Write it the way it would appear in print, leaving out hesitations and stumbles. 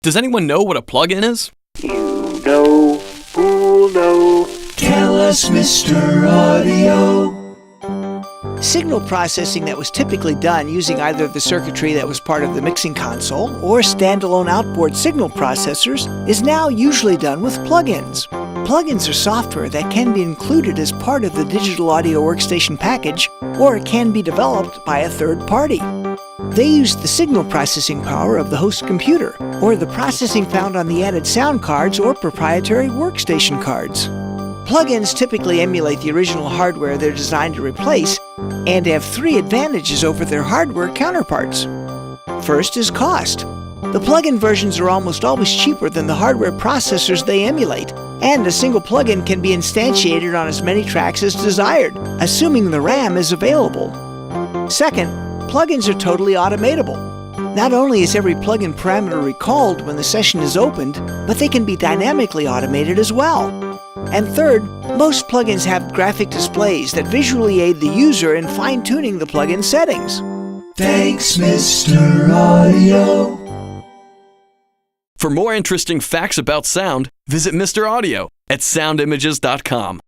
Does anyone know what a plug-in is? You know, fool know. Tell us, Mr. Audio. Signal processing that was typically done using either the circuitry that was part of the mixing console or standalone outboard signal processors is now usually done with plugins. Plugins are software that can be included as part of the digital audio workstation package, or it can be developed by a third party. They use the signal processing power of the host computer, or the processing found on the added sound cards or proprietary workstation cards. Plugins typically emulate the original hardware they're designed to replace and have three advantages over their hardware counterparts. First is cost. The plugin versions are almost always cheaper than the hardware processors they emulate, and a single plugin can be instantiated on as many tracks as desired, assuming the RAM is available. Second, plugins are totally automatable. Not only is every plugin parameter recalled when the session is opened, but they can be dynamically automated as well. And third, most plugins have graphic displays that visually aid the user in fine-tuning the plugin settings. Thanks, Mr. Audio. For more interesting facts about sound, visit Mr. Audio at soundimages.com.